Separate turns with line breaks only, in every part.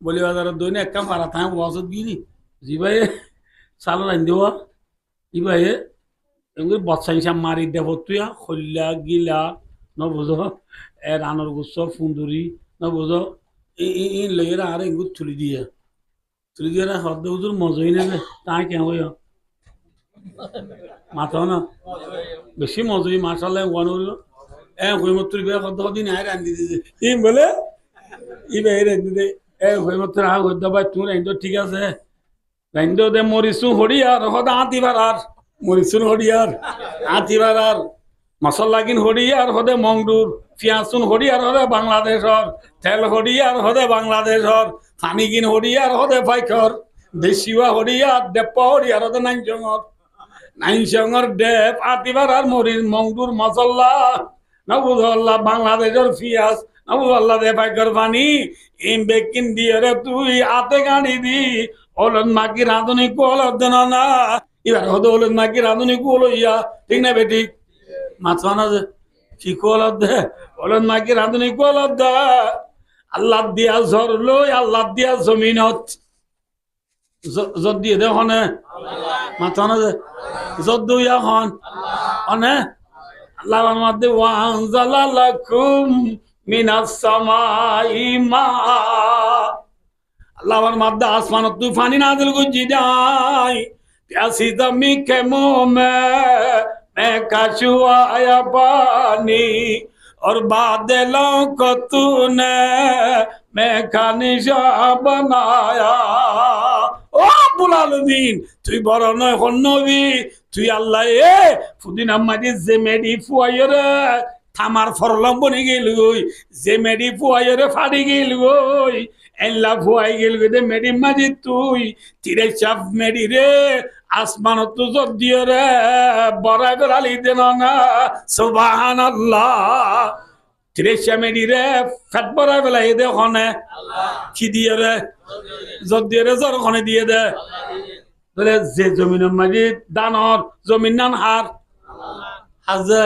বলি বাজারের দৈনে একটা মারা থাকে ওয়াজত গিরি জি ভাই চাল রান দেওয়া ই ভাই এমনি বৎসাই সাম মারি দেব তুইয়া খল্লা গিলা ন বুঝো এ রানর গুচ্ছ ফুন্দুরি ন বুঝো ই লইয়ের আর এগুলো তুলি দিয়ে হদ্দ হুজুর মজই নেবে তাই কেন হইয়া মাথা না বেশি মজুরি মাসাল্লাহ ওয়ান হইল হইমত্তর বিয়া কত দিন আয় রান্ধি দিছে ই বলে ই ভাই রান্ধি দে হইমত্তর আহ হইতে ভাই তুমি রান্ধো ঠিক আছে রান্ধো দে মরিচু হরিয়ার হদা আতিবার আর মরিচুন হরিয়ার আতিবার আর মশলা কিন হরিয়ার হদে মংডুর পিয়াসুন হরিয়ার হদে বাংলাদেশর তেল হরিয়ার হদে বাংলাদেশর পানি কিন হরিয়ার হদে ফাইকর দেশিয়া হরিয়ার দেপ্পা হরিয়ার হদে নাইজঙর নাইনসঙ্গর ডেপ আতিবার আর মরিচ মংডুর মশলা নবুল্লাহ বাংলাদেশের পিয়াজ নবুল্লাহ দে ভাগ্যর পানি ইম বেকিন দিয়ে রে তুই আতে গাড়ি দি ওলন মাকি রাঁধুনি কোলত দেন না এবার হতো ওলন মাকি রাঁধুনি কোল ইয়া ঠিক না বেটি মাছানা যে কি কোলত দে ওলন মাকি রাঁধুনি কোলত দে আল্লাহ দিয়া ঝর লই আল্লাহ দিয়া জমিনত যত দিয়ে দে হনে মাথানা যে যত দুইয়া হন হনে আল্লাহর মধ্যে ওয়ানজালা লাকুম মিনাস সামাই মা আল্লাহর মধ্যে আসমানত তুই পানি নাযিল করছি যাই प्यासी जमी के मुंह में कछुआ आया पानी और बादलों को तूने मैं का निशा बनाया ও বুলালুদ্দিন তুই বড় নয় হন্নবি তুই আল্লাহ এ ফুদিন আমাদি যে মেডি ফুয়াইরে থামার ফরলম বনি গেল গই যে মেডি ফুয়াইরে ফাড়ি গেল গই এল্লা ফুয়াই গেল গই দে মেডি মাজি তুই তিরে চাপ মেডি রে আসমান তো জব দিয়ে রে বড় গলালি দেন না সুবহানাল্লাহ তিরেশা মেডি রে ফেট বড় বেলাই দে ওখানে কি দিয়ে রে জব দিয়ে রে জর ওখানে দিয়ে দে বলে যে জমিনের মাঝে দানর জমিন নান হার হাজে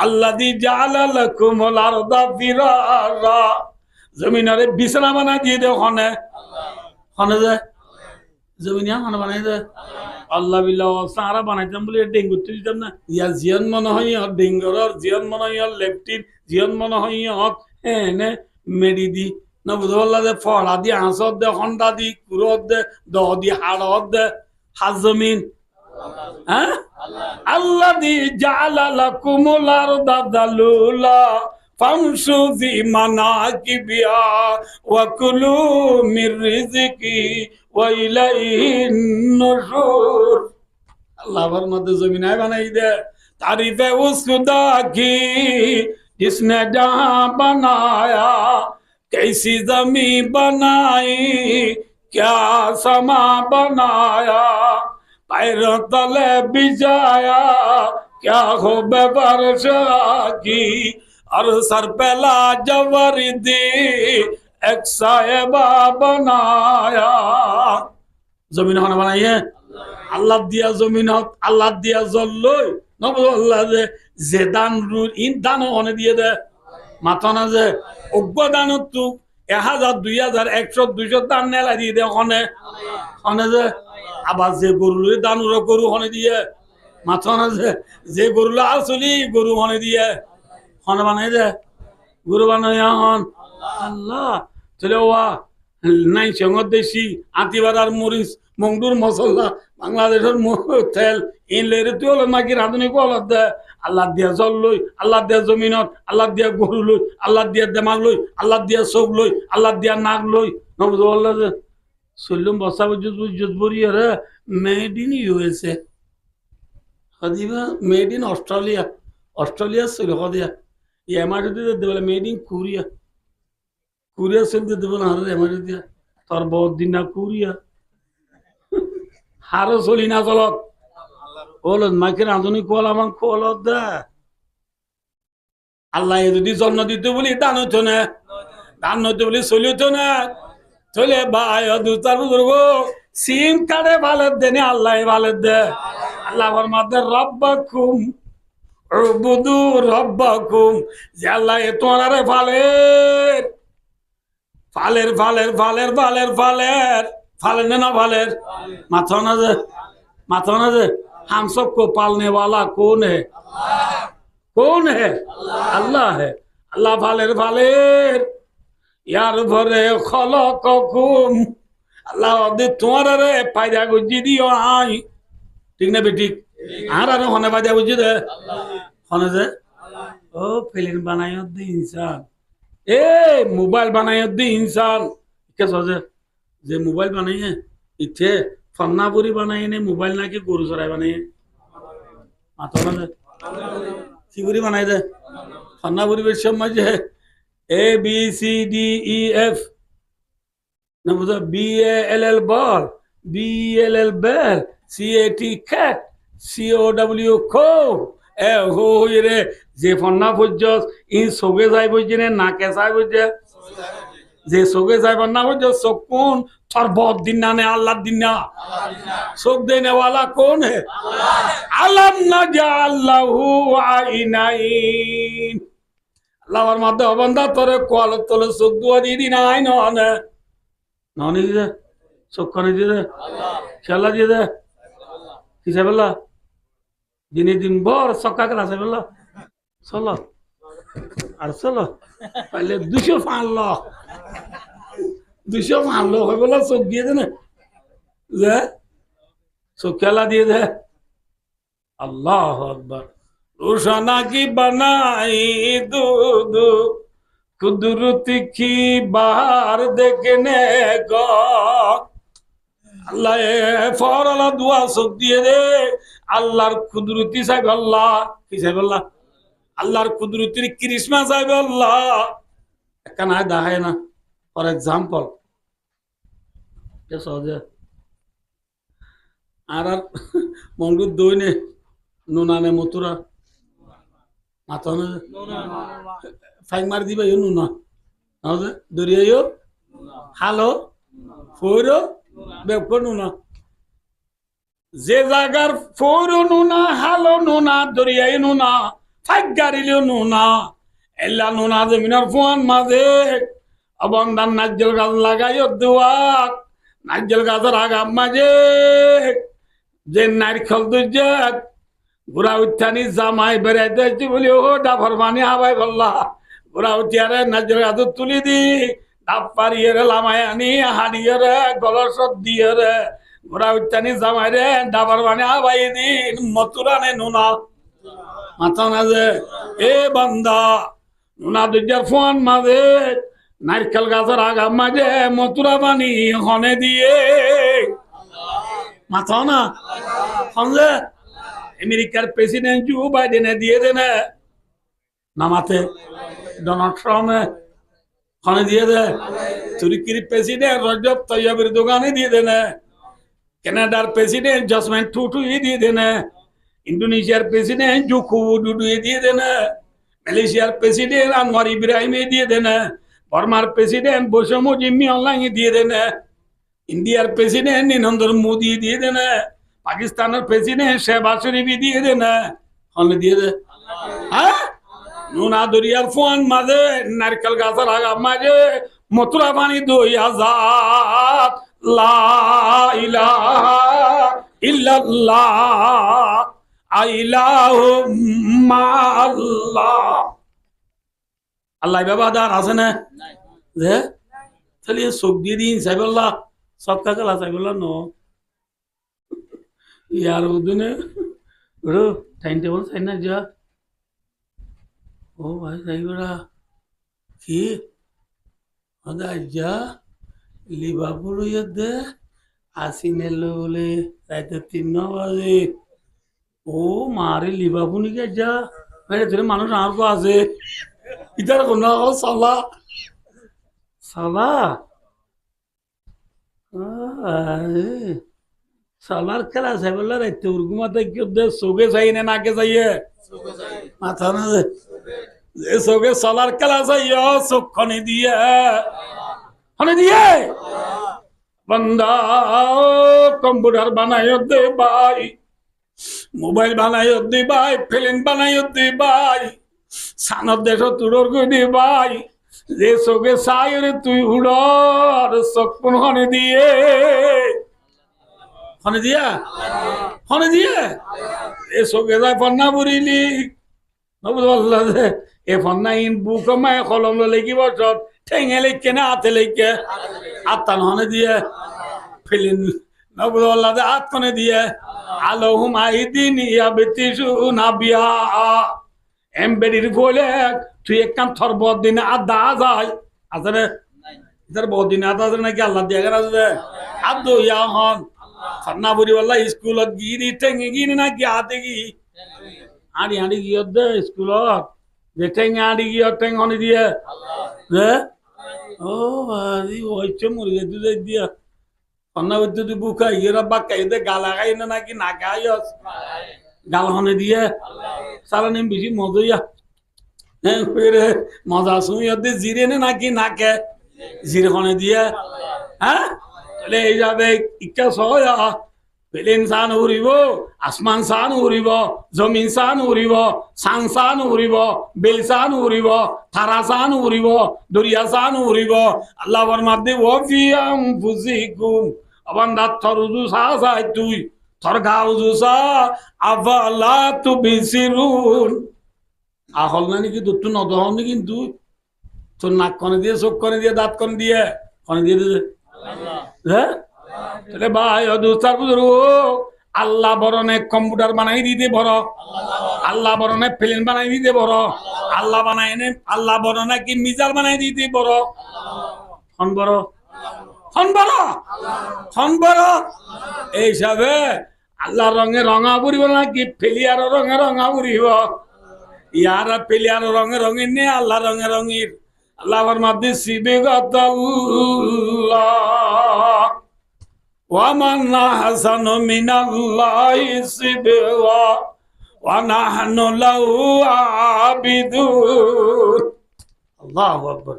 আল্লাযী জাআলা লাকুমুল আরদা ফিরারা জমিনারে বিছানা বানাই দিয়ে দে ওখানে ওখানে যে জমিনিয়া মানে বানাই দে আল্লাহ বিল্লাহ সারা বানাইতাম বলে ডেঙ্গু তুলতাম না ইয়া জিয়ন মনে হয় ডেঙ্গুর জিয়ন মনে হয় লেফটিন জিয়ন মনে হয় এনে মেডি দি না বুঝল্লা দে ফড়া দি হাঁসত দে হন্ডা দি কুরত দে দ দি হাড়ত দে হাজ জমিন হ্যাঁ আল্লাযী জাআলা লাকুমুল আরদা যালুলা ফামশু ফি মানাকিবিহা ওয়া কুলু মির রিজকি ওয়া ইলাইহিন নুশুর আল্লাহর মধ্যে জমিন বানাই দে तारीफ़े उस खुदा की जिसने जहां बनाया कैसी जमी बनाई क्या समा बनाया पैरों तले बिछाया क्या खूब वर्षा की और सर पे लाजवर्दी एक साहिबा बनाया जमीन खाना बनाई है আল্লাহ দিয়া জমিনত আল্লাহ দিয়া জল্লই নবুল্লাহ যে দান রুর ইন দান ওখানে দিয়ে দে মাথা না যে অজ্ঞ দানত তো 1000 2000 100 200 দান নেলা দিয়ে দে ওখানে ওখানে যে আবার যে গরুর দান গরু ওখানে দিয়ে মাথা না যে গরু আসলি গরু ওখানে দিয়ে ওখানে বানাই দে গরু বানাই হন আল্লাহ চলে ওয়া নাই সঙ্গত দেশি আতিবার আর মরিচ মংডুর মশলা বাংলাদেশের তেল ইনলেরে তুই হলো নাকি রাঁধুনি কলত দে আল্লাহ দিয়া জল লই আল্লাহ দিয়া জমিনত আল্লাহ দিয়া গরু লই আল্লাহ দিয়া দেমাগ লই আল্লাহ দিয়া চোখ লই আল্লাহ দিয়া নাক লই নবুল্লাহ যে চল্লুম বসা বুঝুত বরিয়া রে মেড ইন ইউএসএ হদিবা মেড ইন অস্ট্রেলিয়া অস্ট্রেলিয়া ছিল হদিয়া এই এমার্জেন্সি দিতে বলে মেড ইন কোরিয়া কোরিয়া চলতে দেবো না হারে এমার্জেন্সি তোর বহুত দিন না কোরিয়া হারো চলি না চলত ওলত মাইকে রাঁধুনি কোয়াল আমার কোয়ালত দে আল্লাহ যদি জন্ম দিতে বলি দান হইতো না দান হইতে বলি চলি হইতো না চলে ভাই দুটার বুজুর্গ সিম কার্ডে ভালো দেনে আল্লাহ ভালো দে আল্লাহ আমার মাঝে রব্বাকুম উবুদু রব্বাকুম যে আল্লাহ তোমারে ভালে ফালের ফালের ফালের ফালের ফালের फाले ना फालेर माथा ना जे हम सबको पालने वाला कौन है कौन है अल्लाह है अल्लाह फालेर फालेर यार भरे खलककुम अल्लाह दे तुम्हारा रे पायदा गुजी दियो आई ठीक ना बेटी आरा रे होने पायदा गुजी दे होने दे ओ फिल्म बनायो दे इंसान ए मोबाइल बनायो दे इंसान क्या सोचे যে মোবাইল বানাইয়ে ইচ্ছে ফন্নাপুরি বানাইয়ে নে মোবাইল নাকি গরু চড়াই বানাইয়ে মাথা না কি পুরি বানাই দে ফন্নাপুরি বেশ সময় যে A B C D E F না বুঝো B A L L ball B L L bell C A T cat C O W খো এ হো রে যে ফন্না ফুজস ই সগে যাই বুঝিনে নাকে চাই বুঝে যে সোগে যাইবার না বুঝো চোখ কোন তোর বহুত দিন না নে আল্লাহর দিন না চোখ দেনে वाला কোন হে আলাম নাজাল্লাহু আইনাইন আল্লাহর মধ্যে বান্দা তোরে কোয়াল তোলে চোখ দুয়া দি দি নাই ননে ননে দিদে চোখ কোনে দিদে খেলা দিদে কিসে বলা দিনে দিন ভর সক্কা ক্লাসে বলা চলো আর চলো पहले 200 फानलो 200 फानलो है बोला चोख दिए दे ना जे चोख खेला दिए दे अल्लाह अकबर रोशना की बनाई दूध कुदरती की बाहर देखने को अल्लाह फौरला दुआ चोख दिए दे अल्लाहर कुदरती साहब अल्लाह किसे बोला আল্লাহর কুদরতের কৃষ্ণা চাইবে আল্লাহ একটা না দেখায় না ফর এক্সাম্পল সহজে আর আর মঙ্গুর দইনে নুনানে মতুরা মাথা ফাইং মারি দিবে নুনা হচ্ছে দরিয়াইও হালো ফোরো বেপকো নুনা যে জায়গার ফোরো নুনা হালো নুনা দরিয়াই নুনা ফাইগারিলো নুনা এলা নুনা জমিনের ফুয়ান মাঝে অবন্দান নাজ্জল গাছ লাগাইও দুয়াক নাজ্জল গাছের আগাম মাঝে যে নারকেল দুজাক ঘোরা উত্থানি জামাই বেড়াইতে বলি ও ডাফর পানি হাবাই বললা ঘোরা উঠিয়ারে নাজ্জল গাছ তুলি দি ডাব পারিয়ে রে লামাই আনি হাড়িয়ে রে গলর সব দিয়ে রে ঘোরা উত্থানি জামাই রে ডাফর পানি হাবাই দি মতুরানে নুনা মাথা না যে এ বান্দা নুনা দুজার ফোন মাঝে নারকেল গাছের আগাম মাঝে মতুরা পানি হনে দিয়ে মাথা না সঞ্জে আমেরিকার প্রেসিডেন্ট জো বাইডেনে দিয়ে দেনে নামাতে ডোনাল্ড ট্রাম্পে হনে দিয়ে দে তুর্কির প্রেসিডেন্ট রজব তৈয়ব এরদোগানে দিয়ে দেনে কানাডার প্রেসিডেন্ট জসমিন টুটু দিয়ে দেনে इंडोनेशियार प्रेसिडेंट जोको विडोडो दिए देना মালয়েশিয়ার প্রেসিডেন্ট আনোয়ার ইব্রাহিম দিয়ে দেনা বর্মার প্রেসিডেন্ট বৈষম্য জিম্মি অনলাইন দিয়ে দেনা ইন্ডিয়ার প্রেসিডেন্ট নরেন্দ্র মোদি দিয়ে দেনা পাকিস্তানের প্রেসিডেন্ট শেহবাজ শরীফ দিয়ে দেনা হলে দিয়ে দে হ্যাঁ নুনা দরিয়ার ফোন মাঝে নারকেল গাছের আগা মাঝে মথুরা পানি 2000 লা ইলাহা ইল্লাল্লাহ আল্লাহ বাবাদার আছে না যে তাহলে চোখ দিয়ে দিন সাইবল্লাহ সব কাকালা সাইবল্লাহ ন ইয়ার ওদিনে টাইম টেবল চাই না যা ও ভাই সাইবরা কি যা লিভারপুল দে আসিনেল বলে রাইতে 3 বাজে ও মারে লিভারপুল কে যা মেরে ধরে মানুষ আর কো আছে ইতার কোন সালা সালা সালার খেলা আছে বললা রাইতে উরগুমাতে কি দে সোগে যাই না নাকে যাইয়ে মাথা না যে সোগে সালার খেলা যাইও সুখনি দিয়ে হনে দিয়ে बंदा कंप्यूटर बनायो दे भाई मोबाइल बनायो दे भाई फिल्म बनायो दे भाई सानद देशो तुड़ोर को दे भाई যে চোখে চাই তুই উড়র চোখ কোন হনে দিয়ে হনে দিয়া হনে দিয়ে এ চোখে যায় ফন্না বুড়িলি নবুল্লাহ যে এ ফন্না ইন বুক মায় কলম লেখি বছর ঠেঙে লেখে না হাতে লেখে আত্মা হনে দিয়ে ফেলিন নবুল্লাহ যে হাত কনে দিয়ে আলহুম আইদিন ইয়া বেতিসু নাবিয়া এমবেডির বলে তুই এক কাম থর বদ দিনে আদা যায় আসলে ইতার বহুত দিন আদা নাকি আল্লাহ দিয়া গেল আছে আদো ইয়া হন খান্না বুড়ি বললা স্কুলত গিয়ে ঠেঙে গিয়ে নাকি হাতে গি আড়ি আড়ি গিয়ে দে স্কুলত যে ঠেঙে আড়ি গিয়ে ঠেঙ হনি দিয়ে ও আদি ওইছে মরে যেতে দিয়া খান্না বুড়ি তুই বুকা ইয়েরা বাক্কাই দে গালা খাই না নাকি না খাই গাল হনে দিয়ে সারা নেম বেশি মজা ফেরে মজা শুনি জিরে নে নাকি নাকে জিরে হনে দিয়ে হ্যাঁ তাহলে এই যাবে ইচ্ছা সহয়া পেলে ইনসান উড়িব আসমান সান উড়িব জমিন সান উড়িব সান সান উড়িব বেল সান উড়িব থারা সান উড়িব দরিয়া সান উড়িব আল্লাহ বরমাদ্দি ওয়াফিয়াম ফুজিকুম আবার দাঁত থরুজু সা সাই তুই থর গাউজু সা আফালা তুবিসিরুন আহল না নাকি দুটো নদহন কিন্তু তোর নাক কনে দিয়ে চোখ কনে দিয়ে দাঁত কনে দিয়ে কনে দিয়ে দিছে হ্যাঁ তাহলে ভাই দুস্তার বুঝরু আল্লাহ বরণে কম্পিউটার বানাই দিতে বড় আল্লাহ বরণে প্লেন বানাই দিতে বড় আল্লাহ বানাই নে আল্লাহ বরণে কি মিজাল বানাই দিতে বড় হন বড় হন বড় হন বড় এই হিসাবে আল্লাহ রঙে রঙা পুরিব নাকি ফেলিয়ার রঙে রঙা পুরিব ইয়ারা পেলিয়ার রঙে রঙের নেই আল্লাহ রঙে রঙের আল্লাহর মাধ্যমে সিবিগাতাল্লাহ ওয়া মান আহসানু মিনাল্লাহি সিবগা ওয়া নাহনু লাহু আবিদুন আল্লাহু আকবার।